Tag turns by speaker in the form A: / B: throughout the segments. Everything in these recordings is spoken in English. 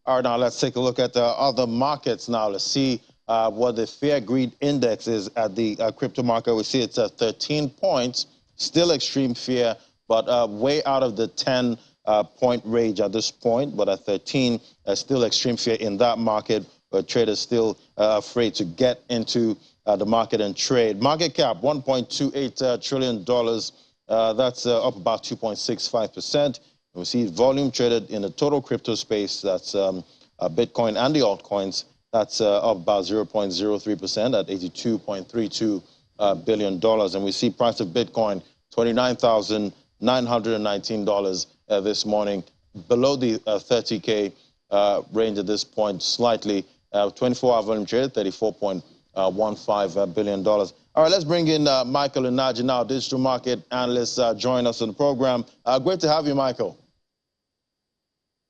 A: All right, now let's take a look at the other markets now. Let's see what the Fear Greed Index is at the crypto market. We see it's at 13 points, still extreme fear, but way out of the 10 point range at this point. But at 13, still extreme fear in that market, where traders still afraid to get into the market and trade. Market cap, $1.28 trillion. That's up about 2.65%. We see volume traded in the total crypto space, that's Bitcoin and the altcoins, that's up about 0.03% at $82.32 billion. And we see price of Bitcoin, $29,919 this morning, below the 30K range at this point, slightly. 24-hour volume traded, $34.15 billion. All right, let's bring in Michael Inaji now, digital market analyst, join us on the program. Great to have you, Michael.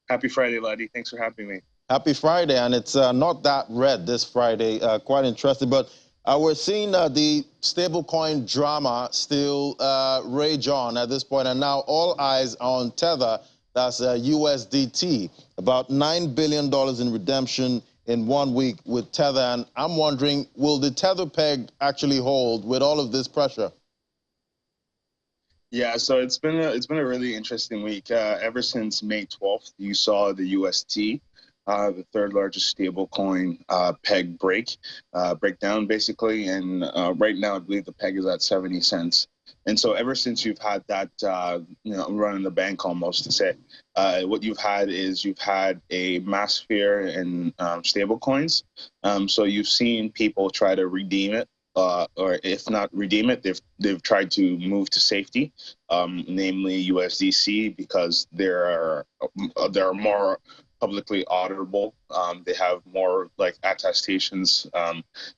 B: Happy Friday, Luddy. Thanks for having me.
A: Happy Friday, and it's not that red this Friday. Quite interesting, but we're seeing the stablecoin drama still rage on at this point, and now all eyes are on Tether. That's USDT, about $9 billion in redemption in 1 week with Tether, and I'm wondering, will the Tether peg actually hold with all of this pressure?
B: Yeah, so it's been a really interesting week. Ever since May 12th, you saw the UST, the third largest stable coin, peg break down basically, and right now I believe the peg is at 70 cents. And so ever since you've had that, running the bank almost to say, what you've had is you've had a mass fear in stable coins. So you've seen people try to redeem it. Or if not redeem it, they've tried to move to safety, namely USDC, because they're more publicly auditable. They have more like attestations.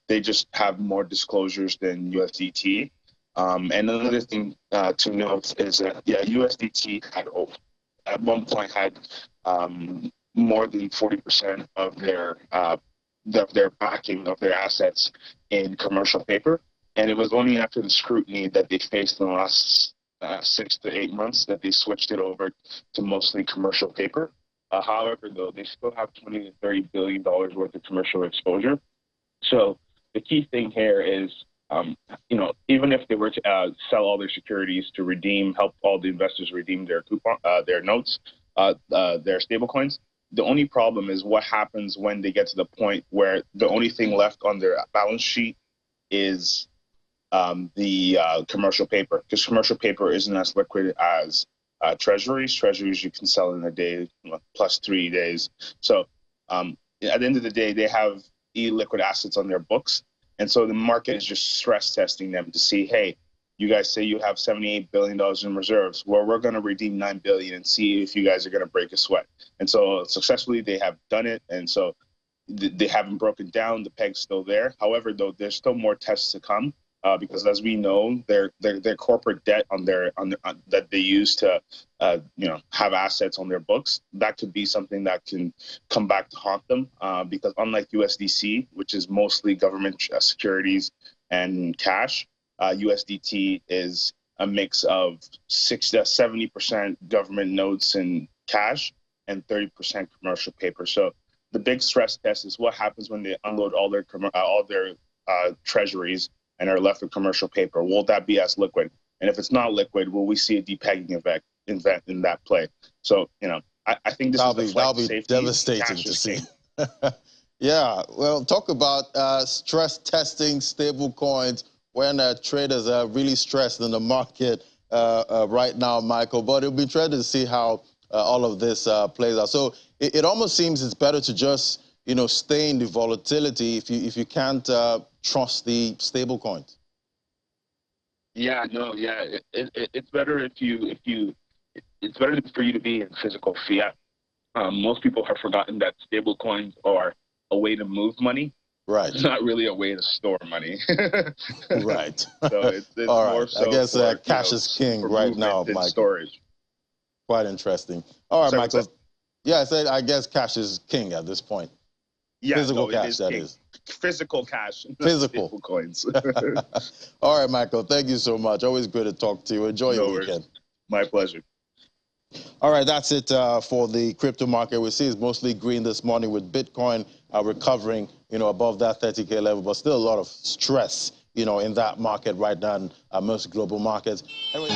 B: They just have more disclosures than USDT. And another thing to note is that USDT had at one point had more than 40% of their backing of their assets in commercial paper, and it was only after the scrutiny that they faced in the last 6 to 8 months that they switched it over to mostly commercial paper. However, though, they still have $20 to $30 billion worth of commercial exposure. So the key thing here is, even if they were to sell all their securities to help all the investors redeem their their notes, their stable coins. The only problem is what happens when they get to the point where the only thing left on their balance sheet is the commercial paper, because commercial paper isn't as liquid as treasuries. Treasuries you can sell in a day, plus 3 days. So at the end of the day, they have illiquid assets on their books. And so the market is just stress testing them to see, hey, you guys say you have $78 billion in reserves. Well, we're going to redeem $9 billion and see if you guys are going to break a sweat. And so successfully they have done it. And so they haven't broken down. The peg's still there. However, though, there's still more tests to come because, as we know, their corporate debt that they use to have assets on their books, that could be something that can come back to haunt them because unlike USDC, which is mostly government securities and cash, USDT is a mix of 60 to 70% government notes and cash and 30% commercial paper. So the big stress test is what happens when they unload all their treasuries and are left with commercial paper. Will that be as liquid? And if it's not liquid, will we see a depegging event in that play? So I think this that'll be
A: devastating to see. Yeah, well, talk about stress testing stable coins when traders are really stressed in the market right now, Michael. But it'll be interesting to see how all of this plays out. So it almost seems it's better to just stay in the volatility if you can't trust the stable coins.
B: Yeah, no, yeah, it's better it's better for you to be in physical fiat. Most people have forgotten that stable coins are a way to move money.
A: Right.
B: It's not really a way to store money.
A: Right.
B: So it's
A: all
B: more
A: right.
B: so
A: I guess
B: for,
A: cash is king right now, Michael.
B: Storage.
A: Quite interesting. All right, Michael. Yeah, I said I guess cash is king at this point.
B: Yeah,
A: physical cash,
B: is
A: that
B: king.
A: is.
B: Physical cash.
A: Physical
B: coins.
A: All right, Michael. Thank you so much. Always good to talk to you. Enjoy your weekend.
B: My pleasure.
A: All right, that's it for the crypto market. We see it's mostly green this morning with Bitcoin recovering, above that 30K level, but still a lot of stress, in that market right now, in most global markets. Anyway,